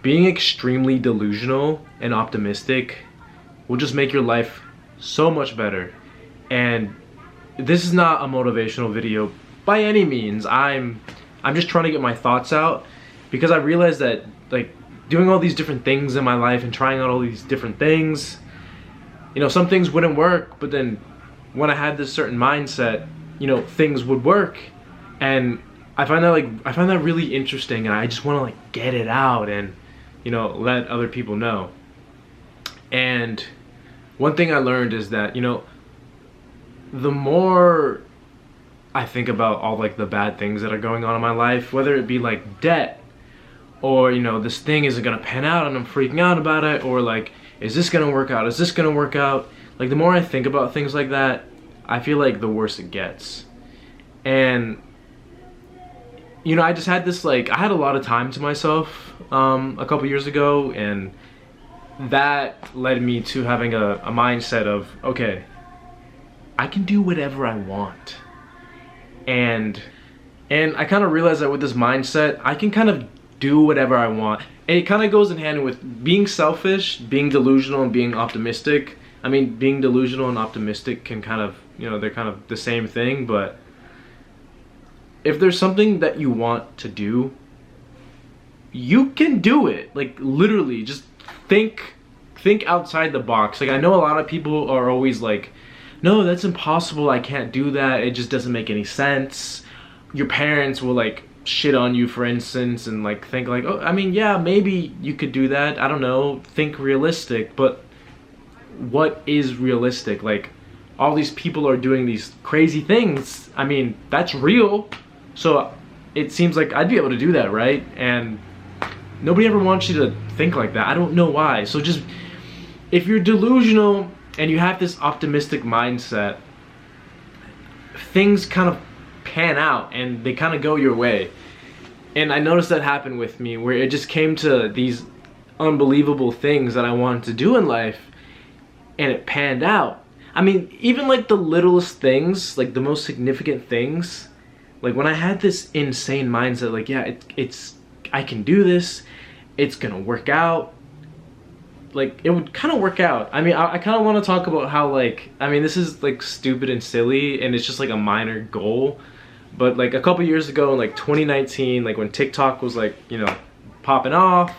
being extremely delusional and optimistic will just make your life so much better. And this is not a motivational video by any means. I'm just trying to get my thoughts out, because I realized that like doing all these different things in my life and trying out all these different things, you know, some things wouldn't work, but then when I had this certain mindset, you know, things would work. And I find that really interesting, and I just want to like get it out and, you know, let other people know. And one thing I learned is that, you know, the more I think about all like the bad things that are going on in my life, whether it be like debt, or, you know, this thing isn't gonna pan out and I'm freaking out about it, or like, is this gonna work out? Is this gonna work out? Like, the more I think about things like that, I feel like the worse it gets. And, you know, I just had this, like, I had a lot of time to myself a couple years ago, and that led me to having a mindset of, okay, I can do whatever I want. And I kind of realized that with this mindset, I can kind of do whatever I want. And it kind of goes in hand with being selfish, being delusional, and being optimistic. I mean, being delusional and optimistic can kind of, you know, they're kind of the same thing, but if there's something that you want to do, you can do it. Like, literally, just think outside the box. Like, I know a lot of people are always like, no, that's impossible, I can't do that, it just doesn't make any sense. Your parents will like shit on you, for instance, and like think like, oh, I mean, yeah, maybe you could do that, I don't know, think realistic. But what is realistic? Like, all these people are doing these crazy things. I mean, that's real. So it seems like I'd be able to do that, right? And nobody ever wants you to think like that. I don't know why. So just, if you're delusional and you have this optimistic mindset, things kind of pan out and they kind of go your way. And I noticed that happened with me, where it just came to these unbelievable things that I wanted to do in life, and it panned out. I mean, even like the littlest things, like the most significant things, like when I had this insane mindset, like, yeah, it's I can do this, it's gonna work out, like, it would kind of work out. I mean, I kind of want to talk about how, like, I mean, this is like stupid and silly, and it's just like a minor goal, but like a couple years ago in like 2019, like when TikTok was like, you know, popping off,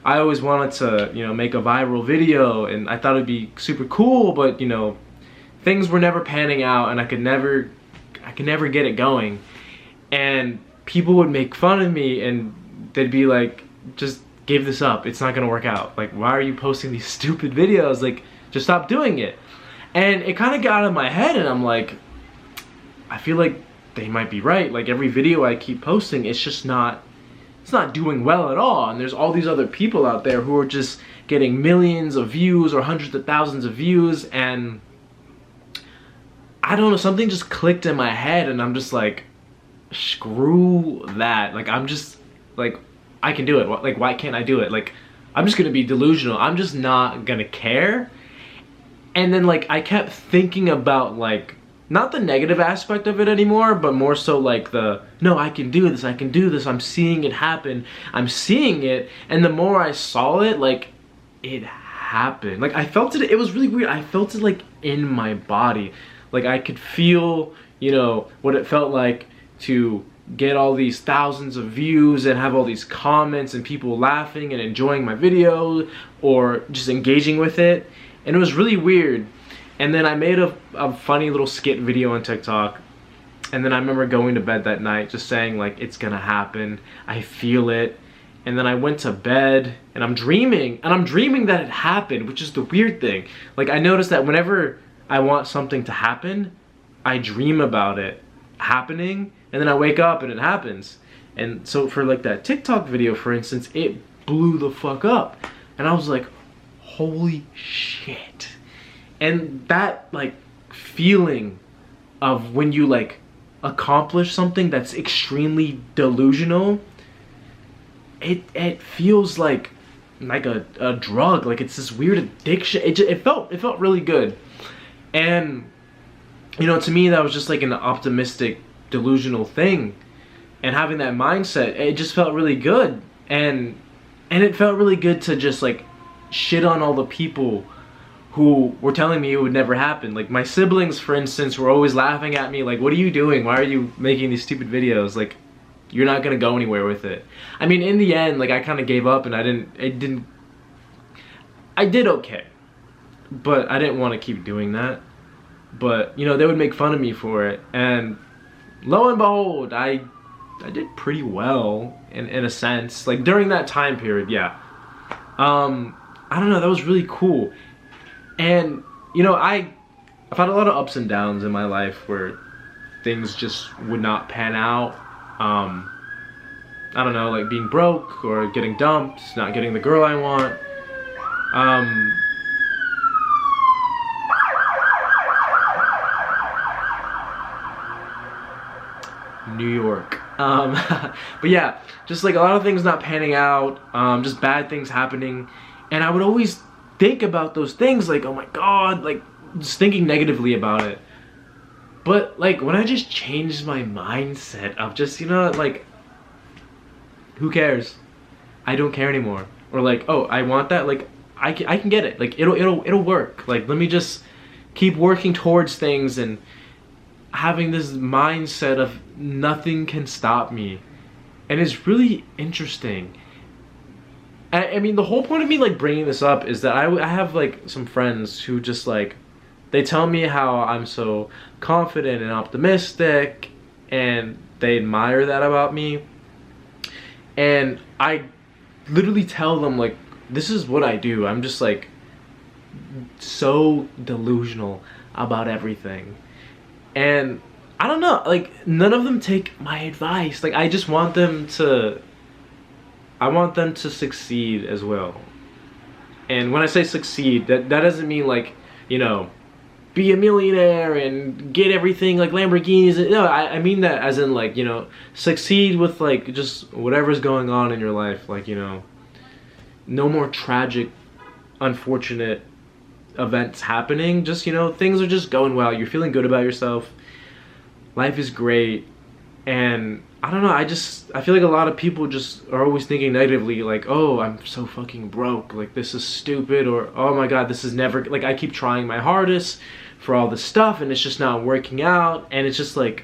I always wanted to, you know, make a viral video, and I thought it'd be super cool, but, you know, things were never panning out, and I could never get it going. And people would make fun of me, and they'd be like, just give this up, it's not gonna work out. Like, why are you posting these stupid videos? Like, just stop doing it. And it kind of got out of my head, and I'm like, I feel like they might be right. Like, every video I keep posting, it's just not, it's not doing well at all. And there's all these other people out there who are just getting millions of views or hundreds of thousands of views, and I don't know, something just clicked in my head, and I'm just like, screw that. Like, I'm just like, I can do it. Like, why can't I do it? Like, I'm just gonna be delusional. I'm just not gonna care. And then, like, I kept thinking about, like, not the negative aspect of it anymore, but more so like the, no, I can do this, I can do this, I'm seeing it happen, I'm seeing it. And the more I saw it, like, it happened. Like, I felt it, it was really weird. I felt it like in my body. Like, I could feel, you know, what it felt like to get all these thousands of views and have all these comments and people laughing and enjoying my video or just engaging with it. And it was really weird. And then I made a funny little skit video on TikTok, and then I remember going to bed that night just saying, like, it's gonna happen, I feel it. And then I went to bed, and I'm dreaming that it happened, which is the weird thing. Like, I noticed that whenever I want something to happen, I dream about it happening, and then I wake up and it happens. And so for like that TikTok video, for instance, it blew the fuck up, and I was like, holy shit. And that, like, feeling of when you, like, accomplish something that's extremely delusional, it feels like a drug. Like, it's this weird addiction. It felt really good. And, you know, to me, that was just like an optimistic, delusional thing. And having that mindset, it just felt really good. And And it felt really good to just like shit on all the people who were telling me it would never happen. Like my siblings, for instance, were always laughing at me like, what are you doing? Why are you making these stupid videos? Like, you're not gonna go anywhere with it. I mean, in the end, like I kind of gave up and I did okay. But I didn't want to keep doing that. But, you know, they would make fun of me for it. And lo and behold, I did pretty well in a sense. Like during that time period, yeah. I don't know, that was really cool. And, you know, I've had a lot of ups and downs in my life where things just would not pan out. I don't know, like being broke or getting dumped, not getting the girl I want. New York. But yeah, just like a lot of things not panning out, just bad things happening. And I would always think about those things like, oh my God, like just thinking negatively about it. But like when I just changed my mindset of just, you know, like, who cares? I don't care anymore. Or like, oh, I want that, like I can get it. Like it'll work. Like let me just keep working towards things and having this mindset of nothing can stop me. And it's really interesting. I mean, the whole point of me like bringing this up is that I have like some friends who just like, they tell me how I'm so confident and optimistic and they admire that about me. And I literally tell them like, this is what I do. I'm just like so delusional about everything. And I don't know, like none of them take my advice. Like I just want them to, I want them to succeed as well. And when I say succeed, that doesn't mean like, you know, be a millionaire and get everything like Lamborghinis. No, I mean that as in like, you know, succeed with like just whatever's going on in your life. Like, you know, no more tragic, unfortunate events happening. Just, you know, things are just going well. You're feeling good about yourself. Life is great. And I don't know, I feel like a lot of people just are always thinking negatively, like, oh, I'm so fucking broke, like this is stupid, or oh my God, this is never, like I keep trying my hardest for all this stuff and it's just not working out. And it's just like,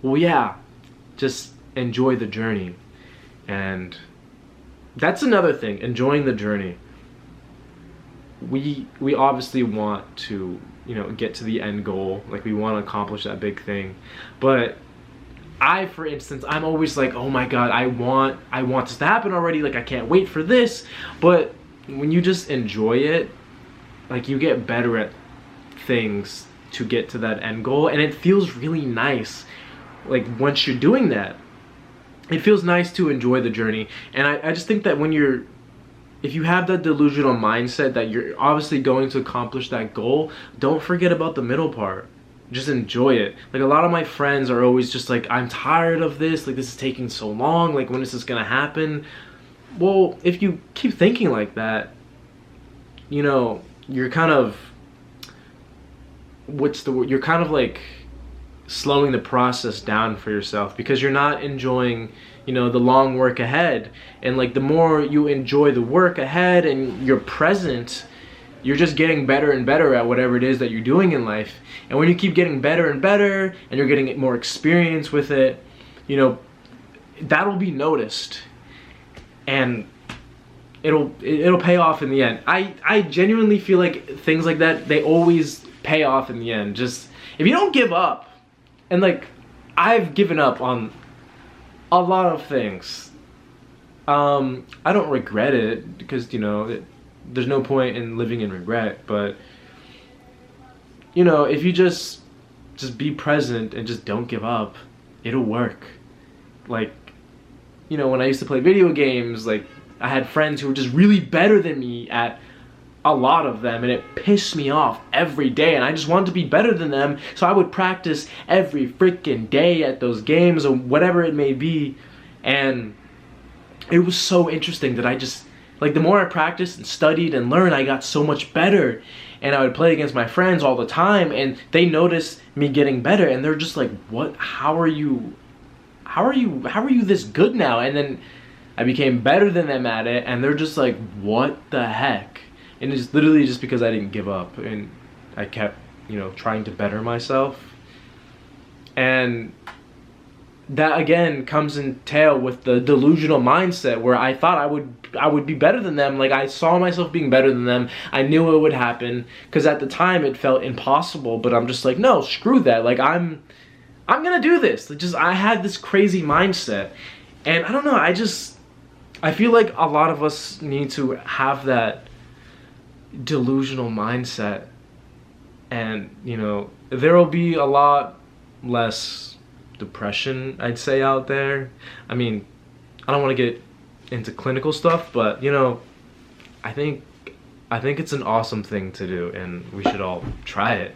well, yeah, just enjoy the journey. And that's another thing, enjoying the journey. We obviously want to, you know, get to the end goal, like we want to accomplish that big thing, but for instance, I'm always like, oh my God, I want this to happen already, like I can't wait for this. But when you just enjoy it, like you get better at things to get to that end goal, and it feels really nice. Like once you're doing that, it feels nice to enjoy the journey. And I just think that if you have that delusional mindset that you're obviously going to accomplish that goal, don't forget about the middle part. Just enjoy it. Like a lot of my friends are always just like, I'm tired of this, like this is taking so long, like when is this gonna happen? Well, if you keep thinking like that, you know, you're kind of, you're kind of like slowing the process down for yourself, because you're not enjoying, you know, the long work ahead. And like the more you enjoy the work ahead and you're present, you're just getting better and better at whatever it is that you're doing in life. And when you keep getting better and better and you're getting more experience with it, you know, that'll be noticed and it'll pay off in the end. I genuinely feel like things like that, they always pay off in the end. Just if you don't give up, and like I've given up on a lot of things. I don't regret it, because, you know, there's no point in living in regret. But, you know, if you just be present and just don't give up, it'll work. Like, you know, when I used to play video games, like I had friends who were just really better than me at a lot of them, and it pissed me off every day, and I just wanted to be better than them. So I would practice every freaking day at those games or whatever it may be. And it was so interesting that I just, like, the more I practiced and studied and learned, I got so much better. And I would play against my friends all the time, and they noticed me getting better, and they're just like, what, how are you this good now? And then I became better than them at it, and they're just like, what the heck? And it's literally just because I didn't give up, and I kept, you know, trying to better myself. And that again comes in tail with the delusional mindset, where I thought I would be better than them. Like, I saw myself being better than them. I knew it would happen, because at the time it felt impossible, but I'm just like, no, screw that. Like, I'm gonna do this. Like, just, I had this crazy mindset. And I don't know, I feel like a lot of us need to have that delusional mindset, and, you know, there will be a lot less depression, I'd say, out there. I mean, I don't want to get into clinical stuff, but, you know, I think it's an awesome thing to do, and we should all try it.